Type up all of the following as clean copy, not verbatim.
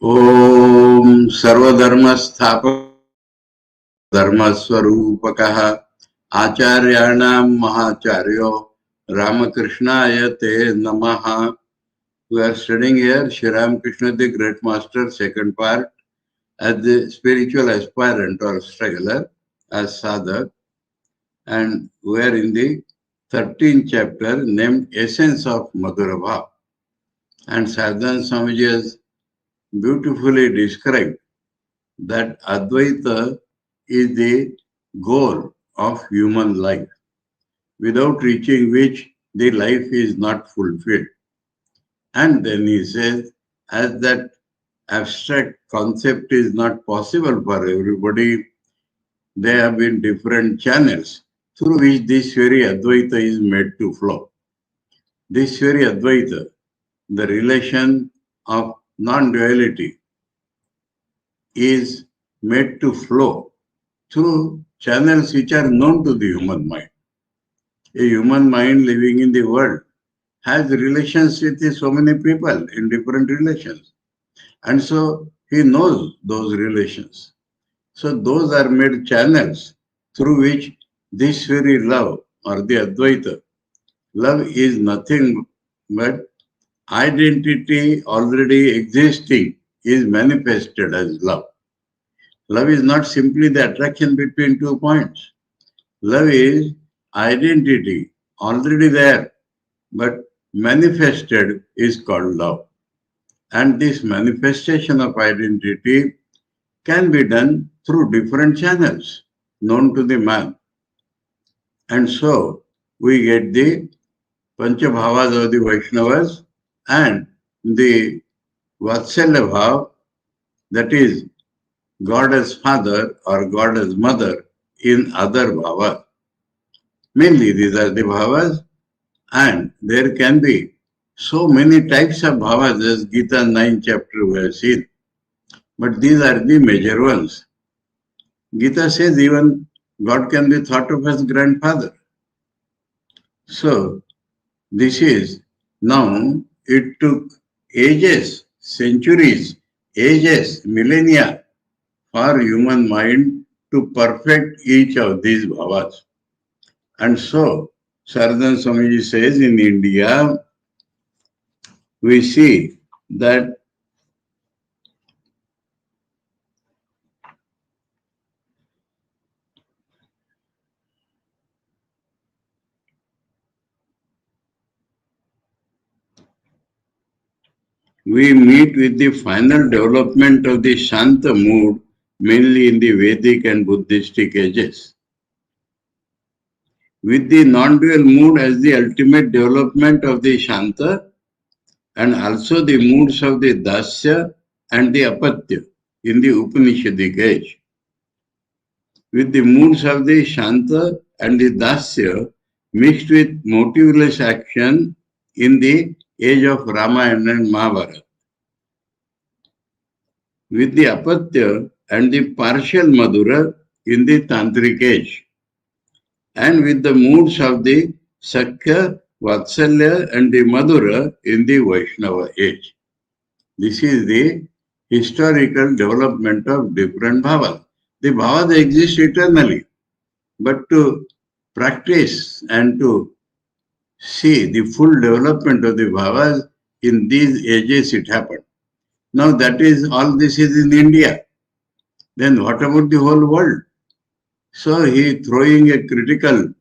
Om Sarvadharma Sthapak Dharma Swarupakah Acharyanam Mahacharyo Ramakrishna Te Namaha. We are studying here Sri Ramakrishna, the Great Master, second part, as the spiritual aspirant or struggler, as sadhak, and we are in the 13th chapter named Essence of Madhura Bhav. And Saradananda Swamiji has beautifully described that Advaita is the goal of human life, without reaching which the life is not fulfilled. And then he says, as that abstract concept is not possible for everybody, there have been different channels through which this very Advaita is made to flow. This very Advaita, the relation of non-duality, is made to flow through channels which are known to the human mind. A human mind living in the world has relations with so many people in different relations. And so he knows those relations. So those are made channels through which this very love or the Advaita, love is nothing but identity already existing is manifested as love. Love is not simply the attraction between 2 points. Love is identity already there, but manifested is called love. And this manifestation of identity can be done through different channels known to the man. And so we get the Panchabhavas of the Vaishnavas and the Vatsalya Bhav, that is God as Father or God as Mother in other bhavas. Mainly these are the bhavas, and there can be so many types of bhavas as Gita 9th chapter we have seen. But these are the major ones. Gita says even God can be thought of as grandfather. So this is now, it took ages, centuries, ages, millennia for human mind to perfect each of these bhavas. And so, Saradananda Swamiji says in India, we see that we meet with the final development of the Shanta mood mainly in the Vedic and Buddhistic ages. With the non-dual mood as the ultimate development of the Shanta, and also the moods of the Dasya and the Apatya in the Upanishadic age. With the moods of the Shanta and the Dasya mixed with motiveless action in the age of Ramayana and Mahabharata. With the Apatya and the partial Madhura in the Tantric age. And with the moods of the Sakya, Vatsalya and the Madhura in the Vaishnava age. This is the historical development of different bhavas. The bhavas exist eternally, but to practice and to see the full development of the bhavas in these ages it happened. Now that is all this is in India. Then what about the whole world? So he throwing a critical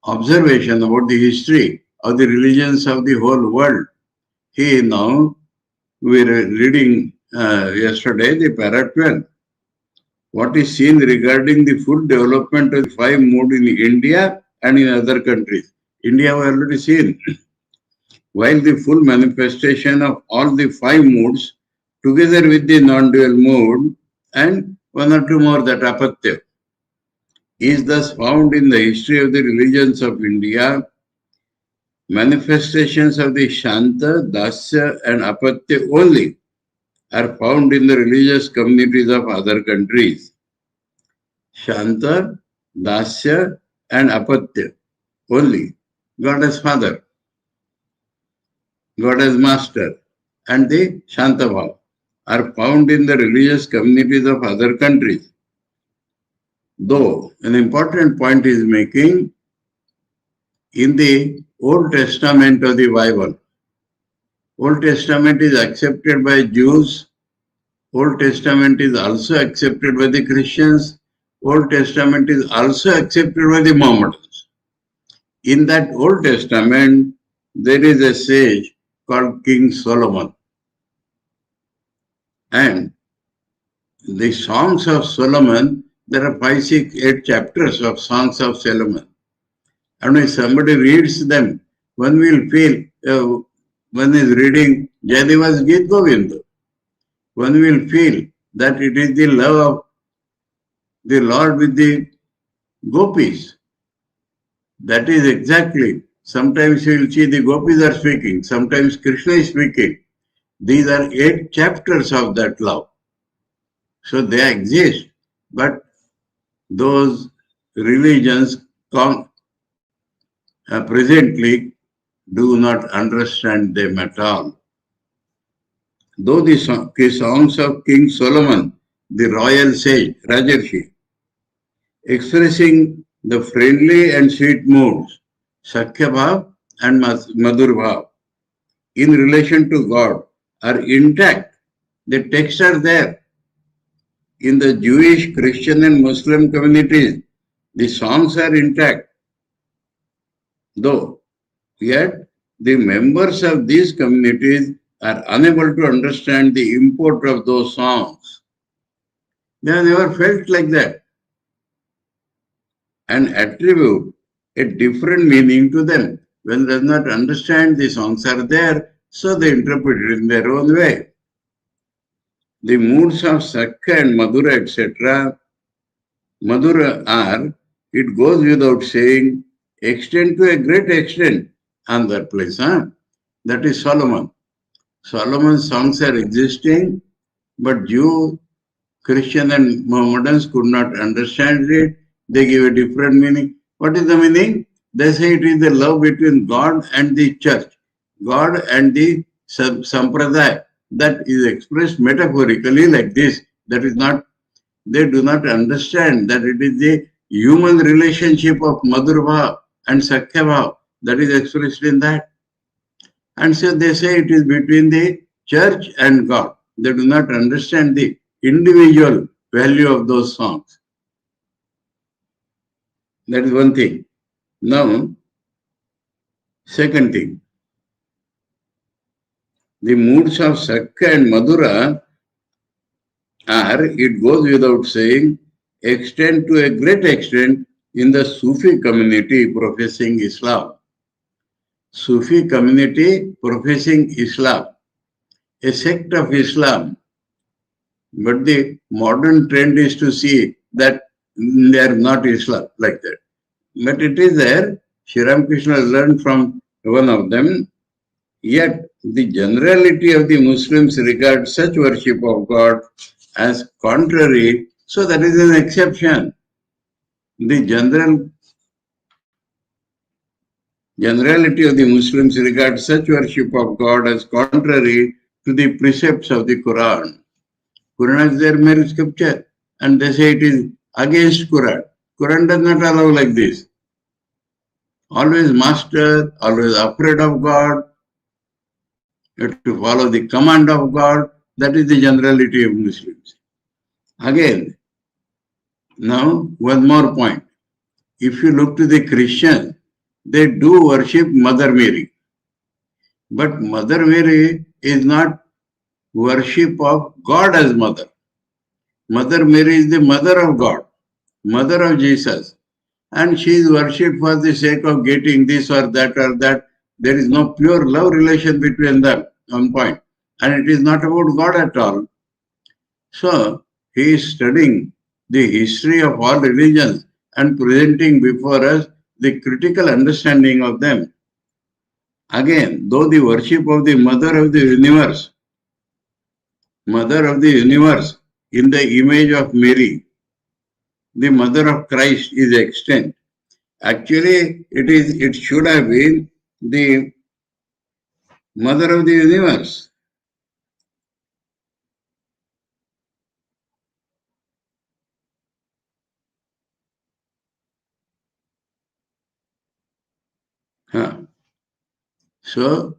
observation about the history of the religions of the whole world. He now, we were reading yesterday the para 12. What is seen regarding the full development of the five moods in India and in other countries. India we already seen. While the full manifestation of all the five moods together with the non-dual mood and one or two more that apatya is thus found in the history of the religions of India. Manifestations of the Shanta, Dasya and Apatya only are found in the religious communities of other countries. Shanta, Dasya and Apatya only. God as Father, God as Master and the Shanta Bhava are found in the religious communities of other countries. Though an important point is making in the Old Testament of the Bible. Old Testament is accepted by Jews. Old Testament is also accepted by the Christians. Old Testament is also accepted by the Mohammedans. In that Old Testament, there is a sage called King Solomon. And the Songs of Solomon, there are 5, 6, 8 chapters of Songs of Solomon. And when somebody reads them, one will feel, one is reading Jayadeva's Geet Govinda. One will feel that it is the love of the Lord with the gopis. That is exactly, sometimes you will see the gopis are speaking, sometimes Krishna is speaking. These are 8 chapters of that love. So they exist, but those religions presently do not understand them at all. Though the songs of King Solomon, the royal sage, Rajarshi, expressing the friendly and sweet moods, Sakhya Bhav and Madhur Bhav, in relation to God, are intact. The texts are there. In the Jewish, Christian and Muslim communities, the songs are intact. Though, yet, the members of these communities are unable to understand the import of those songs. They have never felt like that and attribute a different meaning to them. When they do not understand the songs are there, so they interpret it in their own way. The moods of Sakya and Madhura, etc., Madhura are, it goes without saying, extend to a great extent on that place. That is Solomon. Solomon's songs are existing, but Jew, Christian and Mohammedans could not understand it. They give a different meaning. What is the meaning? They say it is the love between God and the church, God and the sampradaya. That is expressed metaphorically like this. That is not, they do not understand that it is the human relationship of Madhur Bhav and Sakhya Bhav that is expressed in that. And so they say it is between the church and God. They do not understand the individual value of those songs. That is one thing. Now, second thing. The moods of Sakya and Madhura are, it goes without saying, extend to a great extent in the Sufi community professing Islam. Sufi community professing Islam, a sect of Islam. But the modern trend is to see that they are not Islam like that. But it is there. Sri Ramakrishna learned from one of them. Yet the generality of the Muslims regard such worship of God as contrary. So that is an exception. The generality of the Muslims regard such worship of God as contrary to the precepts of the Quran. Quran is their mere scripture, and they say it is against Quran. Quran does not allow like this. Always master, always afraid of God. You have to follow the command of God. That is the generality of Muslims. Again, now one more point. If you look to the Christians, they do worship Mother Mary. But Mother Mary is not worship of God as mother. Mother Mary is the mother of God, mother of Jesus. And she is worshipped for the sake of getting this or that or that. There is no pure love relation between them, one point. And it is not about God at all. So, he is studying the history of all religions and presenting before us the critical understanding of them. Again, though the worship of the Mother of the Universe, Mother of the Universe in the image of Mary, the Mother of Christ is extant. Actually, it should have been the Mother of the Universe. Huh. So,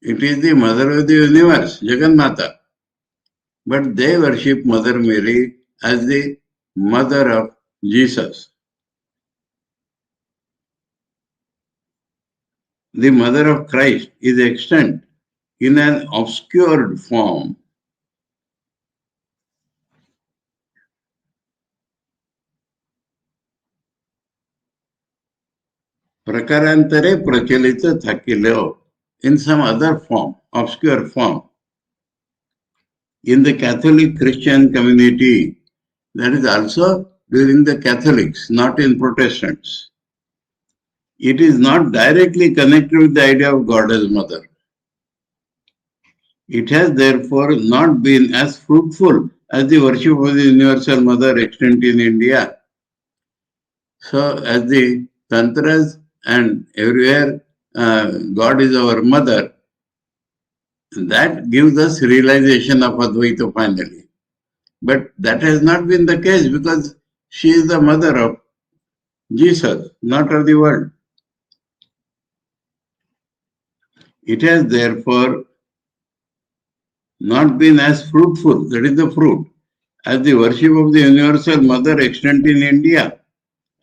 it is the Mother of the Universe, Jagannatha. But they worship Mother Mary as the Mother of Jesus. The Mother of Christ is extant in an obscured form. Prakarantare prachalita thakileo, in some other form, obscure form. In the Catholic Christian community, that is also during the Catholics, not in Protestants. It is not directly connected with the idea of God as mother. It has therefore not been as fruitful as the worship of the Universal Mother extant in India. So, as the Tantras and everywhere God is our mother, that gives us realization of Advaita finally. But that has not been the case because she is the mother of Jesus, not of the world. It has therefore not been as fruitful, that is the fruit, as the worship of the Universal Mother extant in India,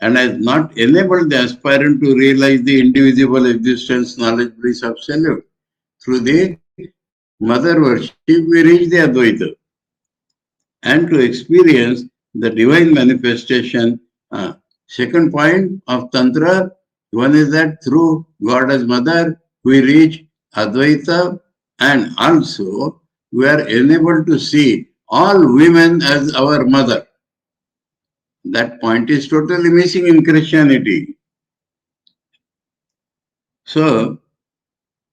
and has not enabled the aspirant to realize the indivisible existence, knowledge, bliss, absolute. Through the mother worship, we reach the Advaita. And to experience the divine manifestation. Second point of Tantra, one is that through God as mother, we reach Advaita, and also we are enabled to see all women as our mother. That point is totally missing in Christianity. So,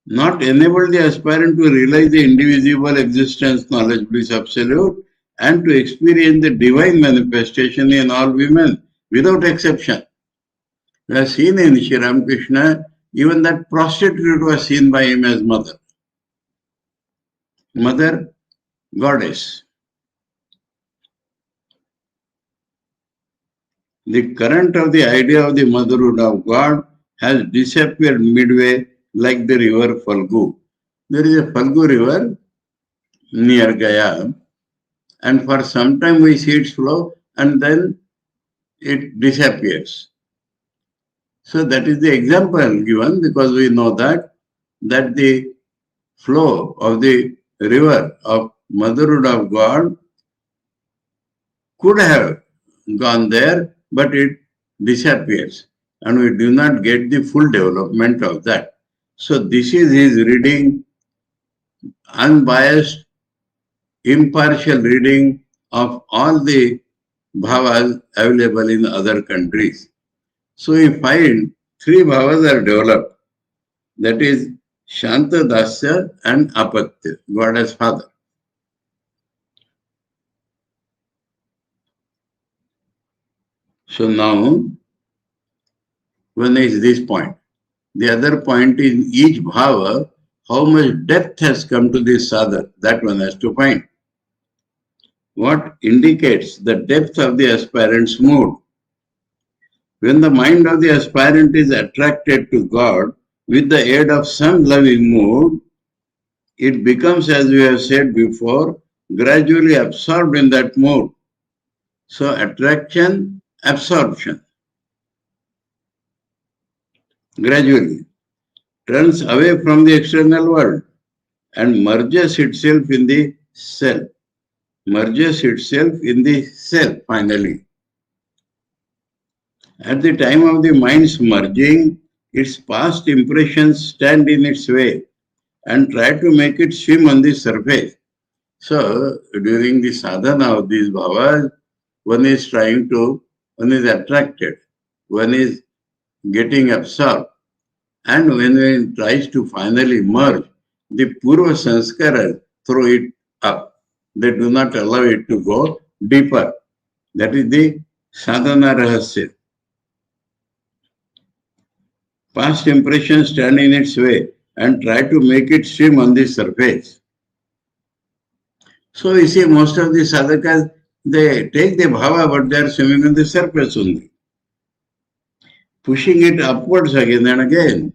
not enable the aspirant to realize the indivisible existence, knowledge, bliss, absolute, and to experience the divine manifestation in all women without exception. We have seen in Sri Ramakrishna, even that prostitute was seen by him as mother. Mother, goddess. The current of the idea of the motherhood of God has disappeared midway like the river Falgu. There is a Falgu river near Gaya, and for some time we see its flow and then it disappears. So that is the example given because we know that the flow of the river of motherhood of God could have gone there, but it disappears and we do not get the full development of that. So this is his reading, unbiased, impartial reading of all the bhavas available in other countries. So we find three bhavas are developed, that is Shanta, Dasya and Apatya, God as Father. So now, one is this point. The other point is each bhava, how much depth has come to this sadhana, that one has to find. what indicates the depth of the aspirant's mood. When the mind of the aspirant is attracted to God with the aid of some loving mood, it becomes, as we have said before, gradually absorbed in that mood. So attraction, absorption, gradually turns away from the external world and merges itself in the self. Merges itself in the self finally. At the time of the mind's merging, its past impressions stand in its way and try to make it swim on the surface. So, during the sadhana of these bhavas, one is attracted, one is getting absorbed, and when one tries to finally merge, the purva sanskaras throw it up. They do not allow it to go deeper. That is the sadhana rahasya. Past impressions stand in its way and try to make it swim on the surface. So you see, most of the sadhakas, they take the bhava, but they are swimming on the surface only, pushing it upwards again and again.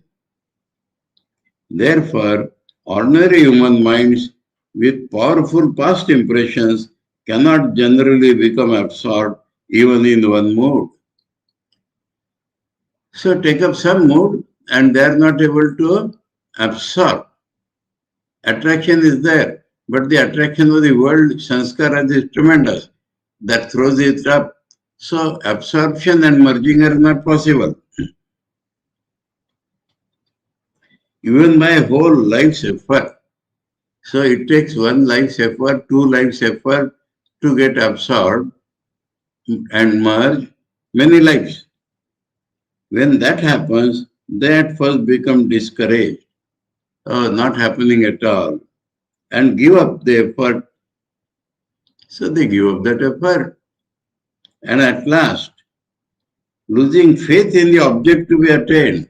Therefore, ordinary human minds with powerful past impressions cannot generally become absorbed even in one mood. So take up some mood and they are not able to absorb. Attraction is there, but the attraction of the world, sanskara, is tremendous. That throws it up. So absorption and merging are not possible. Even by whole life's effort. So it takes one life's effort, two life's effort to get absorbed and merge many lives. When that happens, they at first become discouraged, not happening at all, and give up the effort. So they give up that effort. And at last, losing faith in the object to be attained,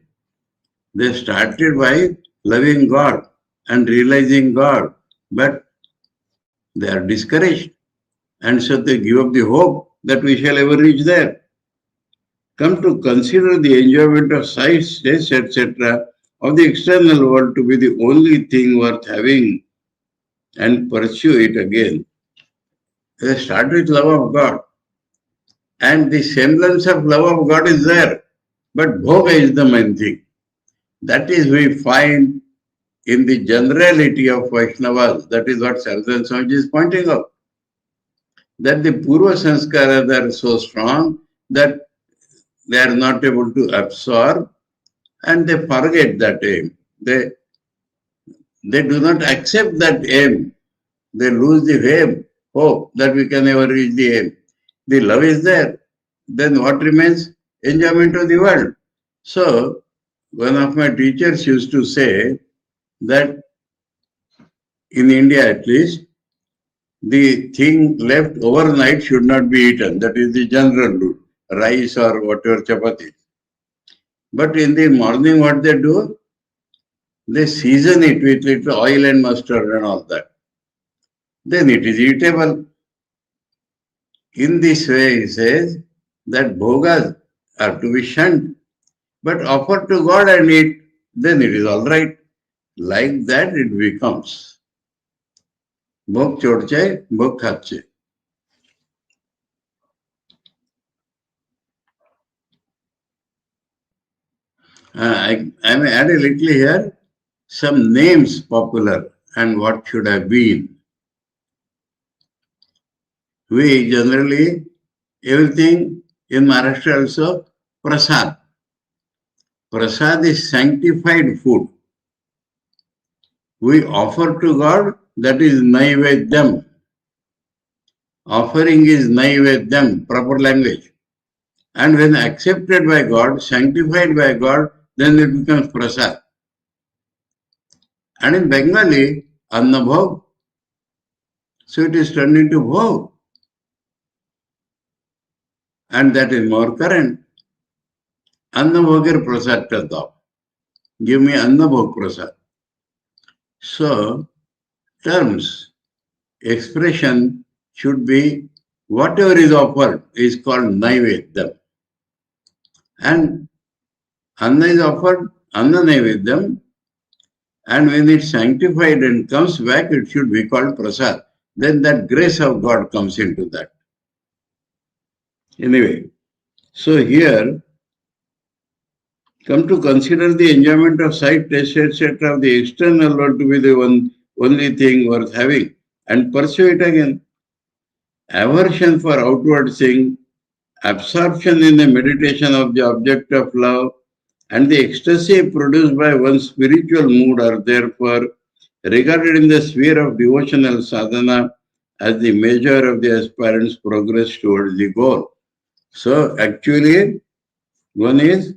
they started by loving God and realizing God, but they are discouraged. And so they give up the hope that we shall ever reach there. Come to consider the enjoyment of sight, taste, etc. of the external world to be the only thing worth having and pursue it again. They start with love of God. And the semblance of love of God is there. But bhoga is the main thing. That is we find in the generality of Vaishnavas. That is what Saradananda Swamiji is pointing out. That the Purva Sanskaras are so strong that they are not able to absorb and they forget that aim. They do not accept that aim. They lose the hope that we can ever reach the aim. The love is there. Then what remains? Enjoyment of the world. So, one of my teachers used to say that in India at least, the thing left overnight should not be eaten. That is the general rule. Rice or whatever chapati. But in the morning what they do? They season it with little oil and mustard and all that. Then it is eatable. In this way, he says that bhogas are to be shunned, but offered to God and eat, then it is all right. Like that it becomes. Bhog chodche, bhog khache. I may add a little here, some names popular and what should have been. We generally, everything in Maharashtra also, prasad. Prasad is sanctified food. We offer to God, that is naivedyam. Offering is naivedyam, proper language. And when accepted by God, sanctified by God, then it becomes prasad. And in Bengali, annabhog. So it is turned into bhog. And that is more current. Annabhogir prasad kar. Give me annabhog prasad. So, terms, expression should be whatever is offered is called naivedyam. And Anna is offered, Anna naivedyam, and when it's sanctified and comes back, it should be called prasad. Then that grace of God comes into that. Anyway, so here, come to consider the enjoyment of sight, taste, etc. of the external world to be the only thing worth having, and pursue it again. Aversion for outward thing, absorption in the meditation of the object of love, and the ecstasy produced by one's spiritual mood are therefore regarded in the sphere of devotional sadhana as the measure of the aspirant's progress towards the goal. So actually, one is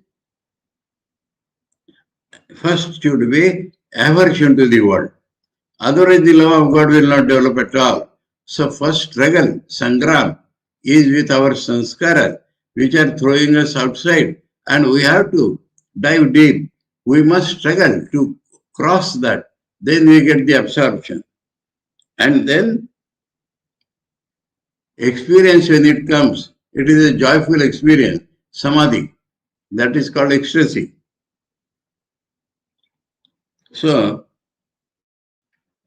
first should be aversion to the world. Otherwise, the love of God will not develop at all. So first struggle, sangram, is with our sanskara, which are throwing us outside. And we have to dive deep. We must struggle to cross that. Then we get the absorption. And then experience when it comes, it is a joyful experience, samadhi. That is called ecstasy. So,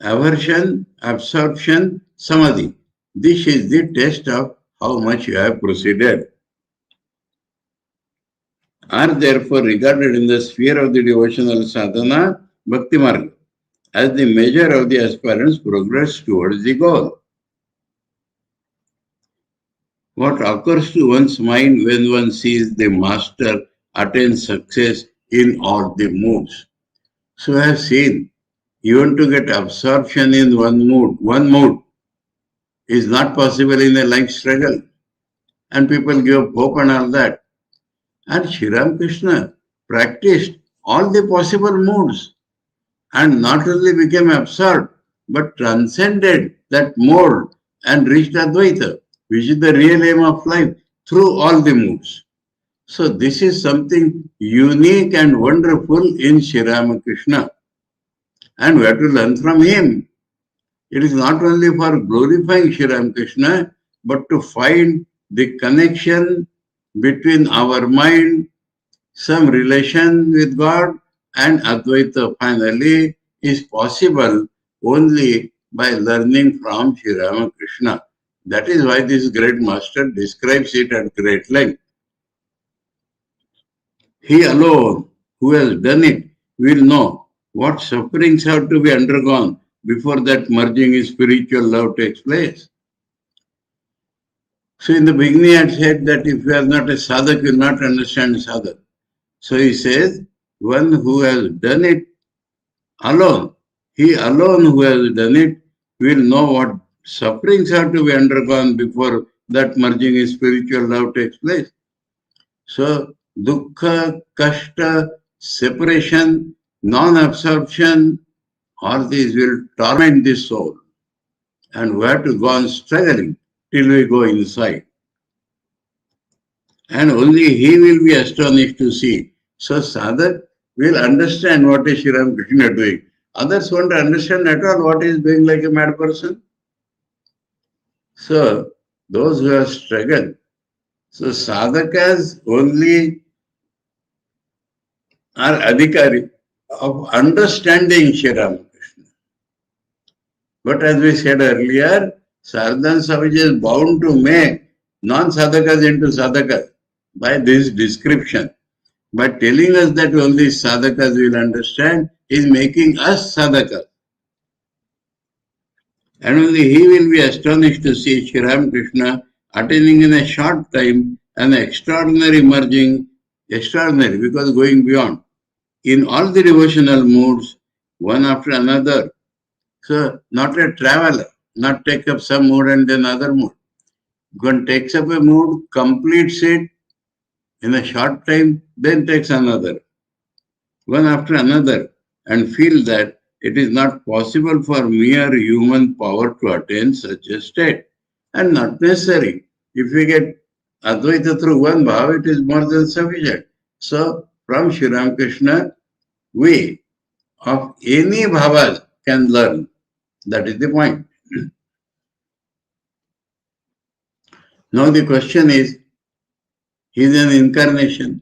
aversion, absorption, samadhi. This is the test of how much you have proceeded. Are therefore regarded in the sphere of the devotional sadhana, bhakti marga, as the measure of the aspirant's progress towards the goal. What occurs to one's mind when one sees the master attain success in all the moods? So I have seen, even to get absorption in one mood is not possible in a life struggle. And people give up hope and all that. And Sri Ramakrishna practiced all the possible moods and not only became absorbed, but transcended that mode and reached Advaita, which is the real aim of life, through all the moods. So this is something unique and wonderful in Sri Ramakrishna. And we have to learn from him. It is not only for glorifying Sri Ramakrishna, but to find the connection between our mind, some relation with God, and Advaita finally is possible only by learning from Sri Ramakrishna. That is why this great master describes it at great length. He alone, who has done it, will know what sufferings have to be undergone before that merging in spiritual love takes place. So in the beginning I said that if you are not a sadhak, you will not understand sadhak. So he says, one who has done it alone, he alone who has done it will know what sufferings have to be undergone before that merging in spiritual love takes place. So dukkha, kashta, separation, non-absorption, all these will torment the soul. And we have to go on struggling till we go inside. And only he will be astonished to see. So sadhak will understand what is Sri Ramakrishna doing. Others won't understand at all what he is doing like a mad person. So those who have struggled, so sadhakas only are adhikari of understanding Sri Ramakrishna. But as we said earlier, Saradananda Swamiji is bound to make non-sadhakas into sadhakas by this description. By telling us that only sadhakas will understand, is making us sadhakas. And only he will be astonished to see Sri Ramakrishna attaining in a short time an extraordinary merging, extraordinary because going beyond, in all the devotional moods, one after another. So, not a traveler, not take up some mood and then other mood. One takes up a mood, completes it in a short time, then takes another, one after another, and feel that it is not possible for mere human power to attain such a state, and not necessary. If we get Advaita through one bhav, it is more than sufficient. So, from Sri Ramakrishna, we of any bhavas can learn. That is the point. Now the question is, he is an incarnation,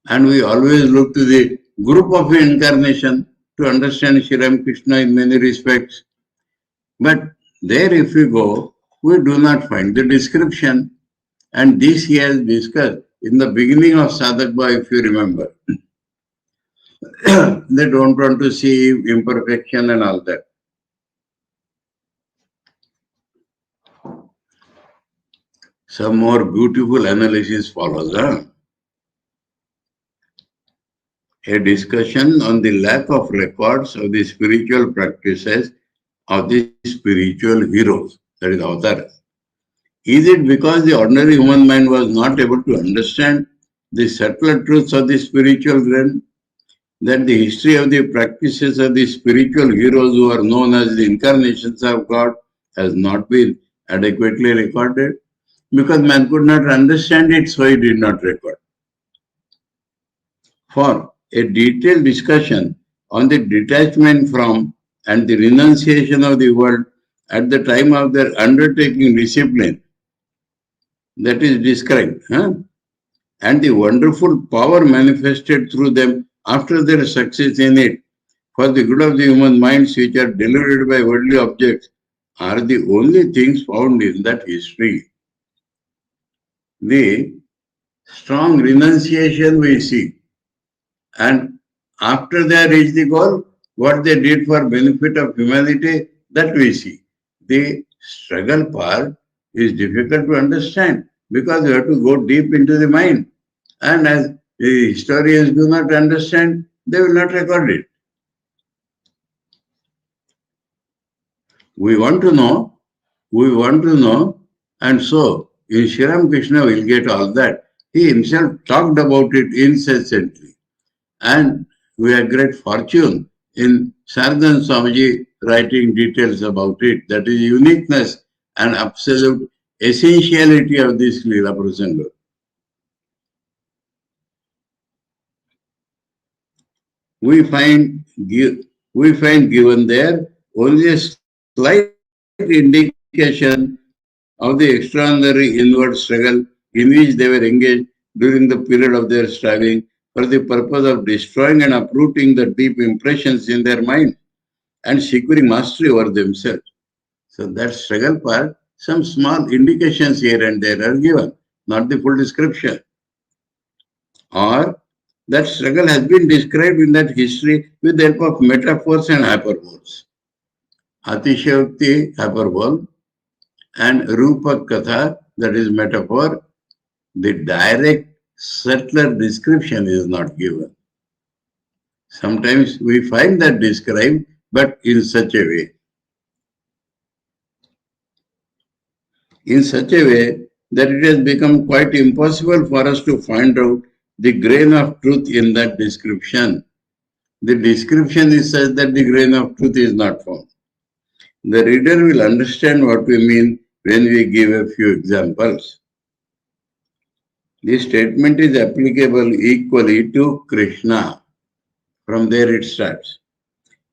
and we always look to the group of incarnation to understand Sri Ramakrishna in many respects. But there if we go, we do not find the description, and this he has discussed in the beginning of Sadhakba, if you remember. They don't want to see imperfection and all that. Some more beautiful analysis follows. A discussion on the lack of records of the spiritual practices of the spiritual heroes, that is avatars. Is it because the ordinary human mind was not able to understand the subtler truths of the spiritual realm, that the history of the practices of the spiritual heroes who are known as the incarnations of God has not been adequately recorded? Because man could not understand it, so he did not record. For a detailed discussion on the detachment from and the renunciation of the world at the time of their undertaking discipline, that is described, and the wonderful power manifested through them after their success in it for the good of the human minds which are deluded by worldly objects are the only things found in that history. The strong renunciation we see, and after they reach the goal, what they did for benefit of humanity, that we see. The struggle part is difficult to understand because you have to go deep into the mind. And as the historians do not understand, they will not record it. We want to know, and so in Sri Ramakrishna will get all that. He himself talked about it incessantly. And we have great fortune in Saradananda Swamiji writing details about it. That is uniqueness and absolute essentiality of this Leelaprasanga. We find given there only a slight indication of the extraordinary inward struggle in which they were engaged during the period of their striving for the purpose of destroying and uprooting the deep impressions in their mind and securing mastery over themselves. So that struggle part, some small indications here and there are given, not the full description. Or that struggle has been described in that history with the help of metaphors and hyperboles. Atishayukti, hyperbole, and Rupa Katha, that is metaphor, the direct, subtler description is not given. Sometimes we find that described, but in such a way. In such a way that it has become quite impossible for us to find out the grain of truth in that description. The description is such that the grain of truth is not found. The reader will understand what we mean when we give a few examples. This statement is applicable equally to Krishna. From there it starts.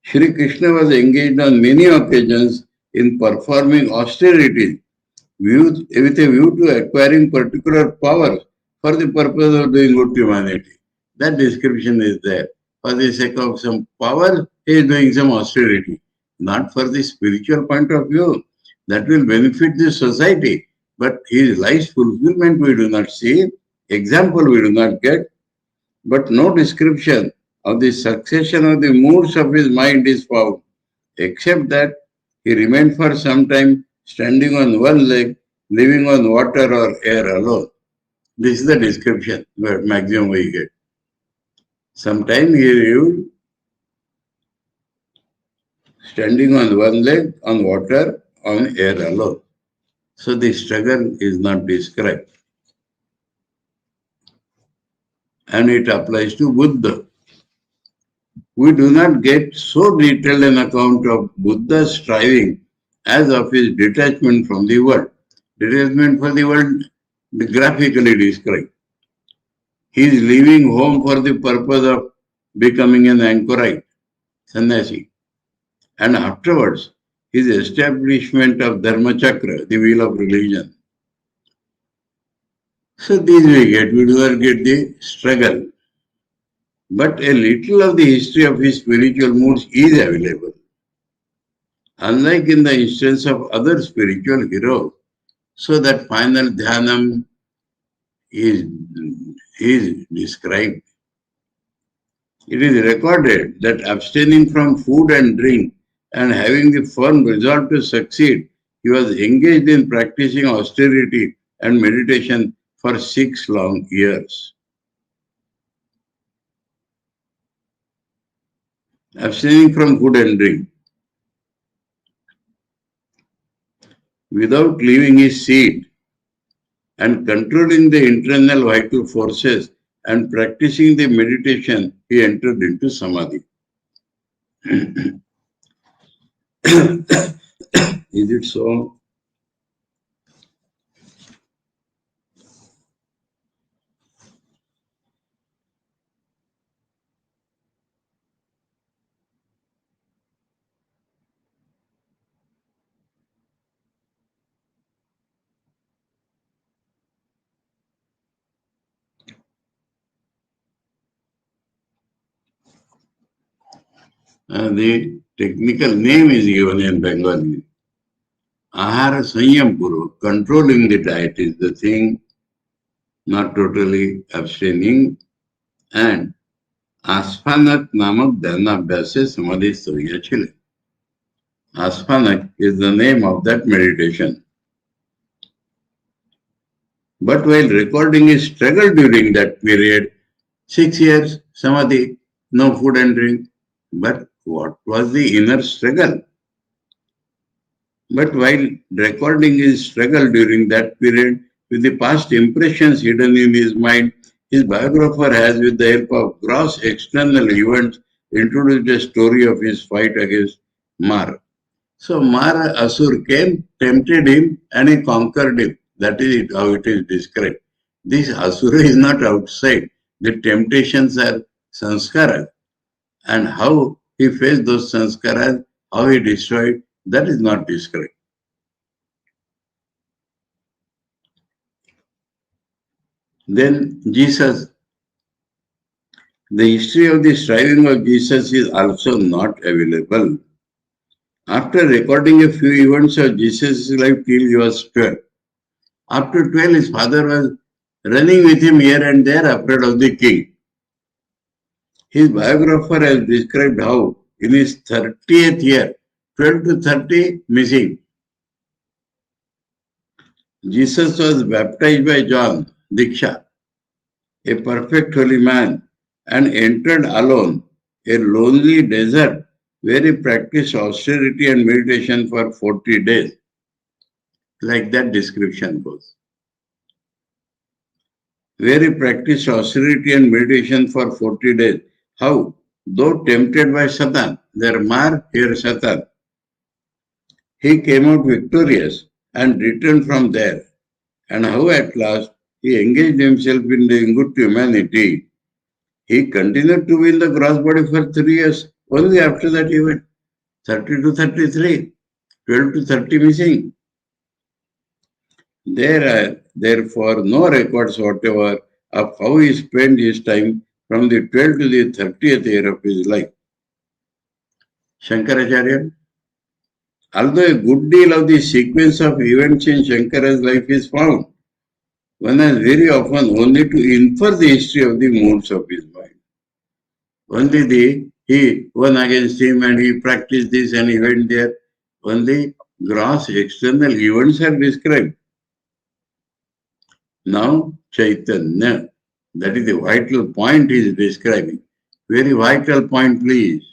Sri Krishna was engaged on many occasions in performing austerities with a view to acquiring particular powers for the purpose of doing good to humanity. That description is there. For the sake of some power, he is doing some austerity. Not for the spiritual point of view. That will benefit the society. But his life's fulfillment we do not see. Example we do not get. But no description of the succession of the moods of his mind is found, except that he remained for some time standing on one leg, living on water or air alone. This is the description where maximum we get. Sometime he lived standing on one leg, on water, on air alone. So the struggle is not described. And it applies to Buddha. We do not get so detailed an account of Buddha's striving as of his detachment from the world. Detachment from the world graphically described. He is leaving home for the purpose of becoming an anchorite, sannyasi. And afterwards, his establishment of Dharma Chakra, the wheel of religion. So these we do not get the struggle. But a little of the history of his spiritual moods is available. Unlike in the instance of other spiritual heroes, so that final dhyanam is, is described. It is recorded that abstaining from food and drink and having the firm resolve to succeed, he was engaged in practicing austerity and meditation for 6 long years. Abstaining from food and drink without leaving his seat and controlling the internal vital forces and practicing the meditation, he entered into samadhi. Is it so? The technical name is given in Bengali. Ahara Sanyam Purva, controlling the diet is the thing, not totally abstaining. And Aspanak Namak Dhanabhyasa Samadhi Stoya Chile. Aspanak is the name of that meditation. But while recording his struggle during that period, 6 years, Samadhi, no food and drink. But what was the inner struggle? But while recording his struggle during that period, with the past impressions hidden in his mind, his biographer has, with the help of gross external events, introduced a story of his fight against Mar. So Mar Asur came, tempted him, and he conquered him. That is it, how it is described. This Asura is not outside. The temptations are sanskara. And how he faced those sanskaras, how he destroyed, that is not described. Then Jesus, the history of the striving of Jesus is also not available. After recording a few events of Jesus' life till he was 12, after 12 his father was running with him here and there afraid of the king. His biographer has described how in his 30th year, 12 to 30 missing, Jesus was baptized by John, Diksha, a perfect holy man, and entered alone a lonely desert where he practiced austerity and meditation for 40 days. Like that description goes. Where he practiced austerity and meditation for 40 days. How? Though tempted by Satan, there Mar, here Satan, he came out victorious and returned from there. And how at last he engaged himself in doing good to humanity. He continued to be in the gross body for 3 years. Only after that event, 30 to 33, 12 to 30 missing. There are therefore no records whatever of how he spent his time from the 12th to the 30th year of his life. Shankaracharya, although a good deal of the sequence of events in Shankara's life is found, one has very often only to infer the history of the moods of his mind. Only he won against him and he practiced this and he went there. Only gross external events are described. Now, Chaitanya, that is the vital point he is describing. Very vital point, please.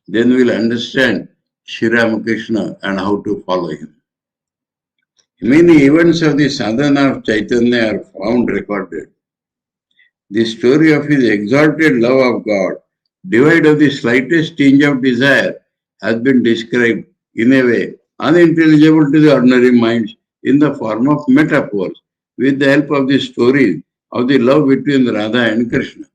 Then we'll understand Sri Ramakrishna and how to follow him. Many events of the sadhana of Chaitanya are found recorded. The story of his exalted love of God, devoid of the slightest tinge of desire, has been described in a way unintelligible to the ordinary minds in the form of metaphors with the help of the stories of the love between Radha and Krishna.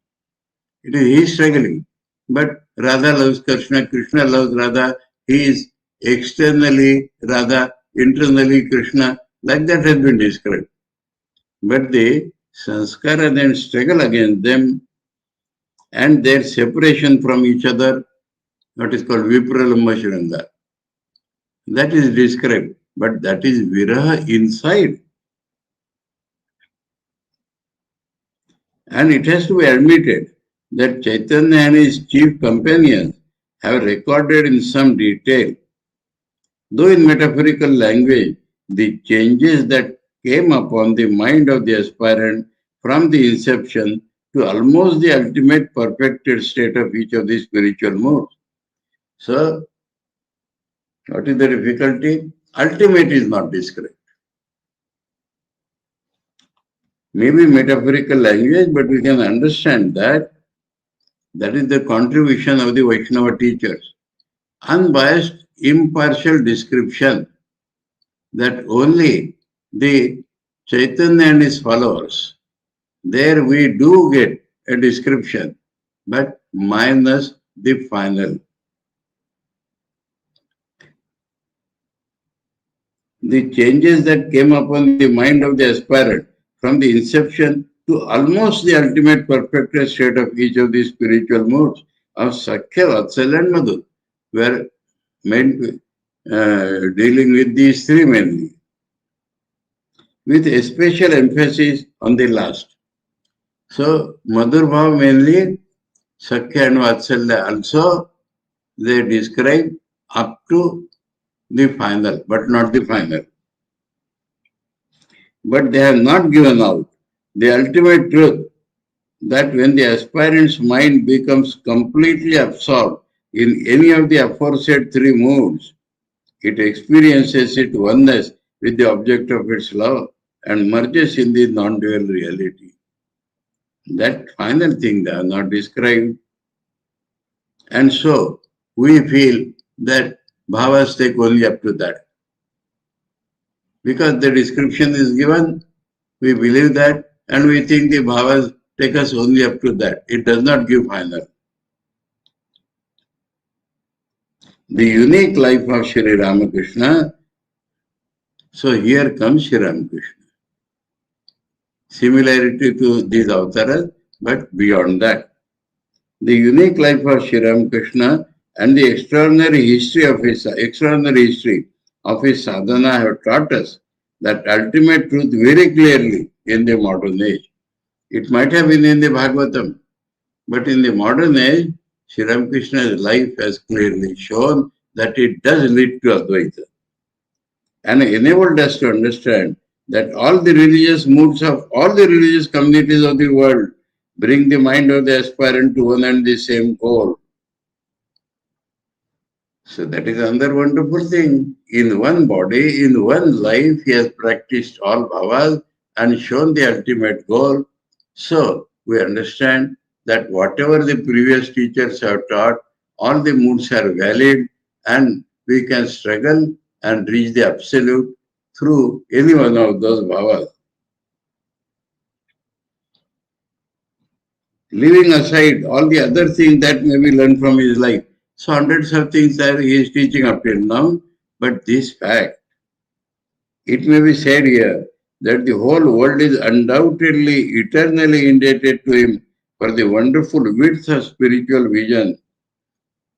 It is he struggling, but Radha loves Krishna, Krishna loves Radha, he is externally Radha, internally Krishna, like that has been described. but the sanskara then struggle against them and their separation from each other, what is called vipralamba shuranga. That is described, but that is viraha inside. And it has to be admitted that Chaitanya and his chief companions have recorded in some detail, though in metaphorical language, the changes that came upon the mind of the aspirant from the inception to almost the ultimate perfected state of each of the spiritual modes. So, what is the difficulty? Ultimate is not described. Maybe metaphorical language, but we can understand that that is the contribution of the Vaishnava teachers. Unbiased, impartial description that only the Chaitanya and his followers, there we do get a description, but minus the final. The changes that came upon the mind of the aspirant from the inception to almost the ultimate perfected state of each of the spiritual modes of Sakhya, Vatsalya and Madhu were meant dealing with these three mainly, with a special emphasis on the last. So, Madhur Bhav mainly, Sakhya and Vatsalya also, they describe up to the final, but not the final. But they have not given out the ultimate truth that when the aspirant's mind becomes completely absorbed in any of the aforesaid three moods, it experiences its oneness with the object of its love and merges in the non-dual reality. That final thing they are not described. And so we feel that bhavas take only up to that. Because the description is given, we believe that, and we think the bhavas take us only up to that. It does not give final. The unique life of Sri Ramakrishna. So here comes Sri Ramakrishna. Similarity to these avatars, but beyond that. The unique life of Sri Ramakrishna and the extraordinary history of his sadhana have taught us that ultimate truth very clearly in the modern age. It might have been in the Bhagavatam, but in the modern age, Sri Ramakrishna's life has clearly shown that it does lead to Advaita and enabled us to understand that all the religious moods of all the religious communities of the world bring the mind of the aspirant to one and the same goal. So that is another wonderful thing. In one body, in one life, he has practiced all bhavas and shown the ultimate goal. So we understand that whatever the previous teachers have taught, all the moods are valid and we can struggle and reach the absolute through any one of those bhavas. Leaving aside all the other things that may be learned from his life. So hundreds of things that he is teaching up till now, but this fact, it may be said here that the whole world is undoubtedly eternally indebted to him for the wonderful width of spiritual vision.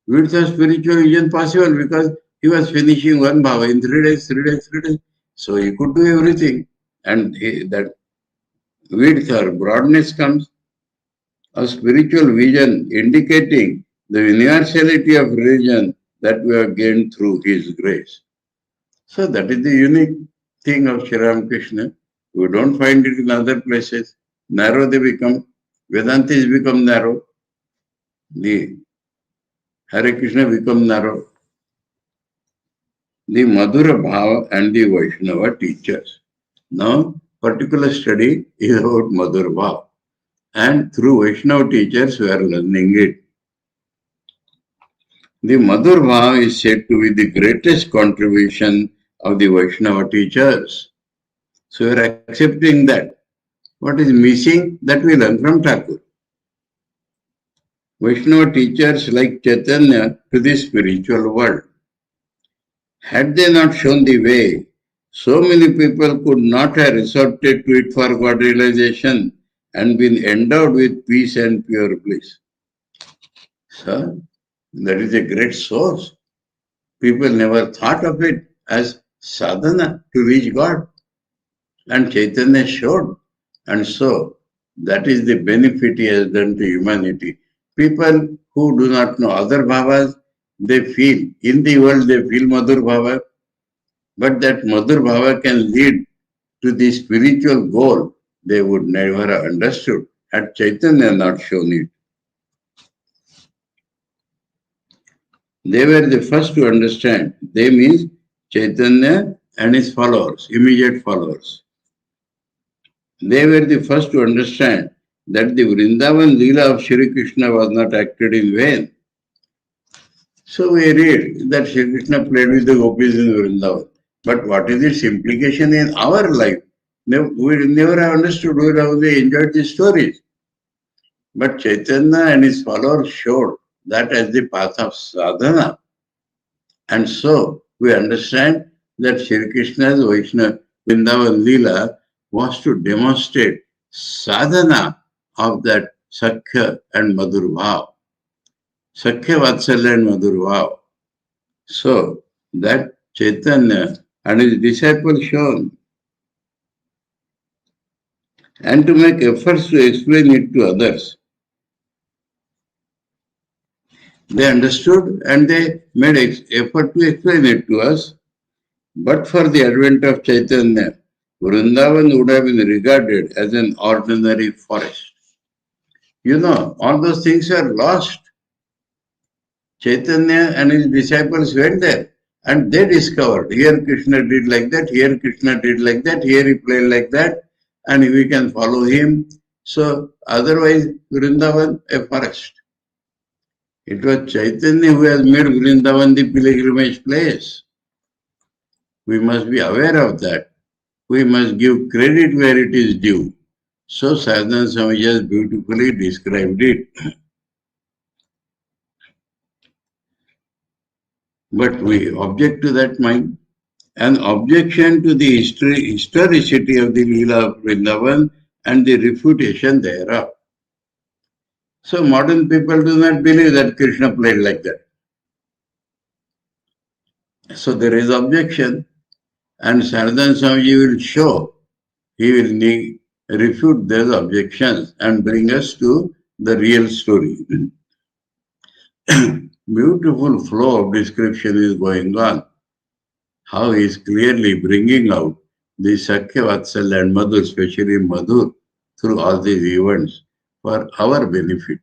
Width of spiritual vision possible because he was finishing one bhava in 3 days, 3 days, 3 days. So he could do everything. And that width or broadness comes of spiritual vision indicating the universality of religion that we have gained through his grace. So that is the unique thing of Sri Ramakrishna. We don't find it in other places. Narrow they become. Vedanta has become narrow. The Hare Krishna become narrow. The Madhura Bhava and the Vaishnava teachers. Now, particular study is about Madhura Bhava. And through Vaishnava teachers, we are learning it. The Madhur Bhav is said to be the greatest contribution of the Vaishnava teachers. So we are accepting that. What is missing? That we learn from Thakur. Vaishnava teachers like Chaitanya to the spiritual world. Had they not shown the way, So many people could not have resorted to it for God realization and been endowed with peace and pure bliss. So, that is a great source. People never thought of it as sadhana to reach God. And Chaitanya showed. And so, that is the benefit he has done to humanity. People who do not know other bhavas, they feel, in the world they feel Madhur Bhava, but that Madhur Bhava can lead to the spiritual goal they would never have understood had Chaitanya not shown it. They were the first to understand. They means Chaitanya and his followers, immediate followers. They were the first to understand that the Vrindavan Leela of Sri Krishna was not acted in vain. So we read that Sri Krishna played with the gopis in Vrindavan. But what is its implication in our life? We never have understood, we have only enjoyed the stories. But Chaitanya and his followers showed that as the path of sadhana. And so we understand that Sri Krishna's Vaishnava Vrindavan Leela was to demonstrate sadhana of that Sakhya and Madhur Bhav. Sakhya Vatsalya and Madhur Bhav. So that Chaitanya and his disciples shown, and to make efforts to explain it to others. They understood and they made effort to explain it to us. But for the advent of Chaitanya, Vrindavan would have been regarded as an ordinary forest. You know, all those things are lost. Chaitanya and his disciples went there and they discovered here Krishna did like that, here Krishna did like that, here he played like that, and we can follow him. So, otherwise, Vrindavan a forest. It was Chaitanya who has made Vrindavan the pilgrimage place. We must be aware of that. We must give credit where it is due. So Saradananda Swami has beautifully described it. But we object to that mind. An objection to the historicity of the Leela of Vrindavan and the refutation thereof. So modern people do not believe that Krishna played like that. So there is objection, and Saradananda Swami will show, he will refute those objections and bring us to the real story. Beautiful flow of description is going on. How he is clearly bringing out the Sakhya Vatsalya and Madhur, especially Madhur, through all these events for our benefit.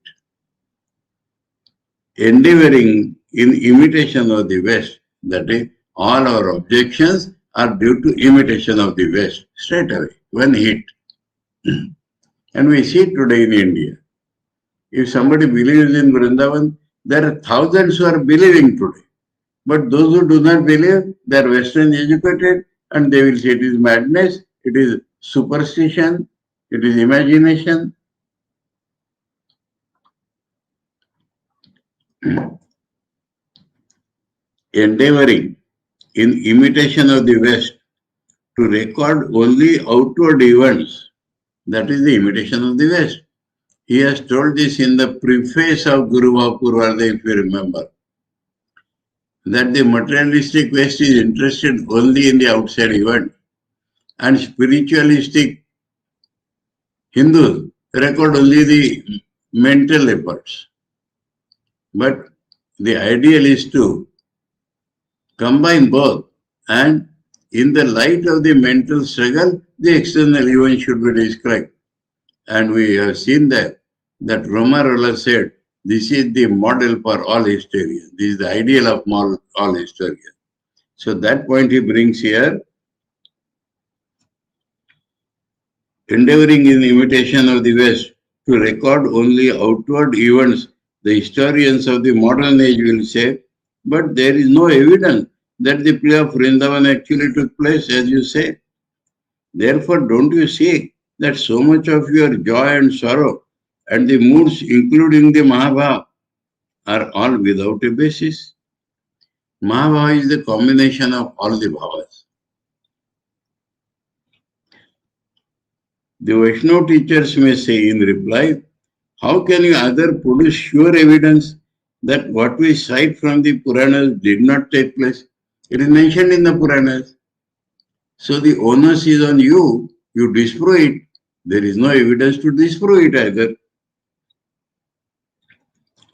Endeavoring in imitation of the West, that is, all our objections are due to imitation of the West, straight away, one hit. And we see today in India. If somebody believes in Vrindavan, there are thousands who are believing today. But those who do not believe, they are Western educated and they will say it is madness, it is superstition, it is imagination. Endeavoring in imitation of the West to record only outward events, that is the imitation of the West. He has told this in the preface of Guru Bhava, if you remember, that the materialistic West is interested only in the outside event, and spiritualistic Hindus record only the mental efforts. But the ideal is to combine both, and in the light of the mental struggle, the external event should be described. And we have seen that Romarola said, this is the model for all historians. This is the ideal of all historians. So that point he brings here. Endeavoring in imitation of the West to record only outward events, the historians of the modern age will say, but there is no evidence that the play of Vrindavan actually took place, as you say. Therefore, don't you see that so much of your joy and sorrow and the moods, including the Mahabharata, are all without a basis? Mahabharata is the combination of all the bhavas. The Vaishnava teachers may say in reply, how can you either produce sure evidence that what we cite from the Puranas did not take place? It is mentioned in the Puranas. So the onus is on you. You disprove it. There is no evidence to disprove it either.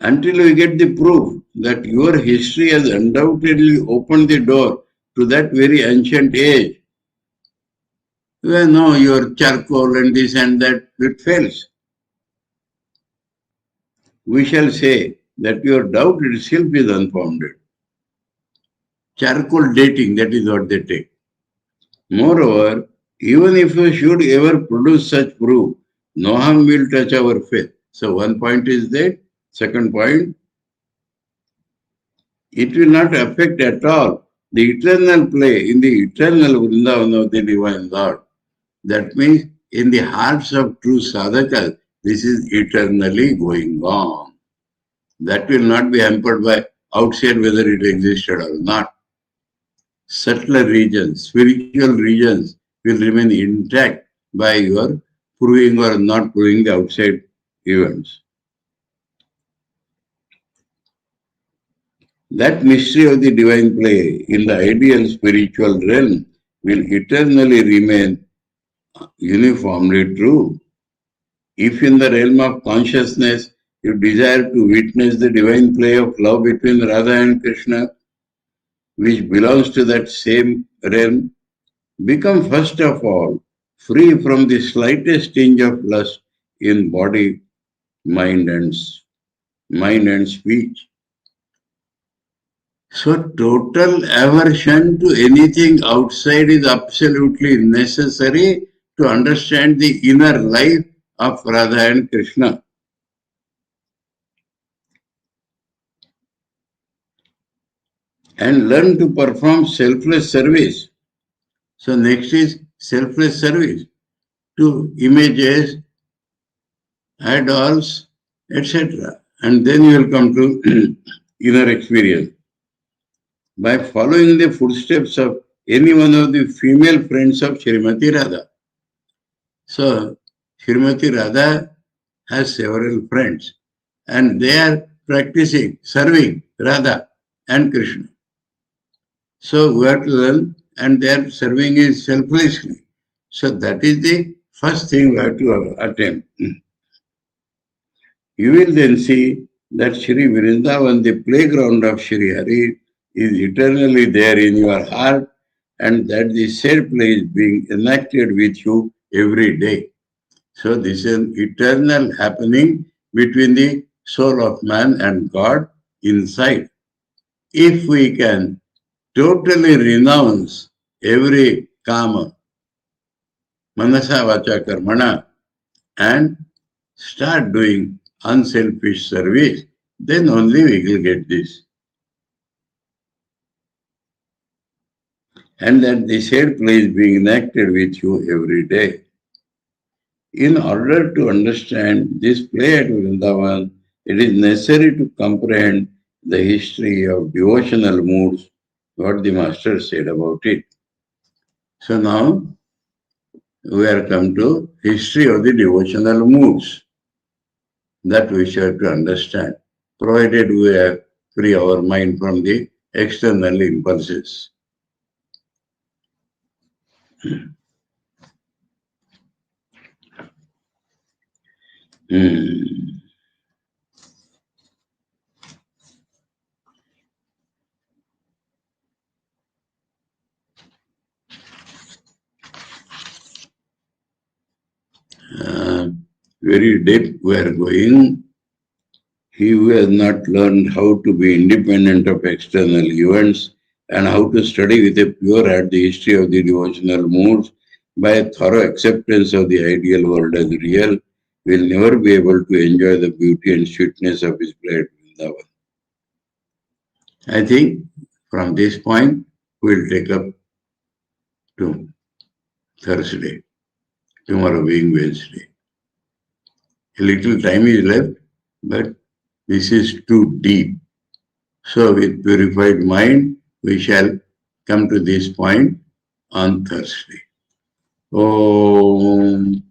Until we get the proof that your history has undoubtedly opened the door to that very ancient age, well, no, your charcoal and this and that, it fails. We shall say that your doubt itself is unfounded. Charcoal dating, that is what they take. Moreover, even if you should ever produce such proof, no harm will touch our faith. So one point is that. Second point, it will not affect at all the eternal play in the eternal Vrindavan of the Divine Lord. That means in the hearts of true sadhakas, this is eternally going on. That will not be hampered by outside whether it existed or not. Subtler regions, spiritual regions will remain intact by your proving or not proving the outside events. That mystery of the divine play in the ideal spiritual realm will eternally remain uniformly true. If in the realm of consciousness you desire to witness the divine play of love between Radha and Krishna, which belongs to that same realm, become first of all free from the slightest tinge of lust in body, mind and speech. So total aversion to anything outside is absolutely necessary to understand the inner life of Radha and Krishna. And learn to perform selfless service. So next is selfless service to images, idols, etc. And then you will come to inner experience. By following the footsteps of any one of the female friends of Srimati Radha. So Srimati Radha has several friends and they are practicing, serving Radha and Krishna. So we have to learn, and they are serving is selflessly. So that is the first thing we have to attempt. You will then see that Sri Vrindavan, the playground of Sri Hari, is eternally there in your heart, and that the said play is being enacted with you every day. So this is an eternal happening between the soul of man and God inside. If we can totally renounce every kama, manasa vacha karmana, and start doing unselfish service, then only we will get this. And that the said play is being enacted with you every day. In order to understand this play at Vrindavan, it is necessary to comprehend the history of devotional moods, what the master said about it. So now we are come to history of the devotional moods that we shall to understand, provided we have free our mind from the external impulses. Very deep we are going. He who has not learned how to be independent of external events and how to study with a pure heart the history of the devotional moods by a thorough acceptance of the ideal world as real, will never be able to enjoy the beauty and sweetness of his play at Vrindavan. I think from this point we'll take up to Thursday, tomorrow being Wednesday. A little time is left, but this is too deep. So with purified mind, we shall come to this point on Thursday. Om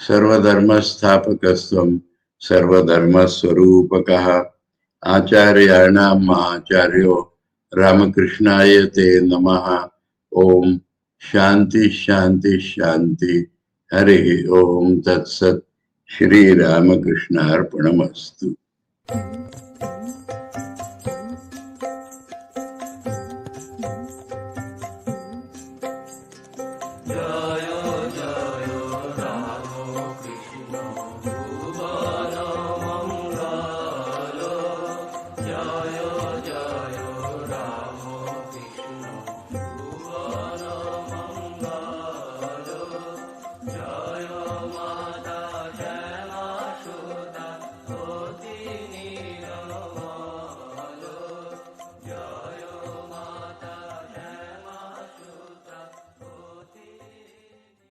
सर्वधर्मस्थापकस्त्वं सर्वधर्मस्वरूपकः आचार्याणाम् आचार्यो रामकृष्णाय ते नमः। ओम शांति शांति शांति। हरि ओम तत्सत्। श्री रामकृष्णार्पणमस्तु।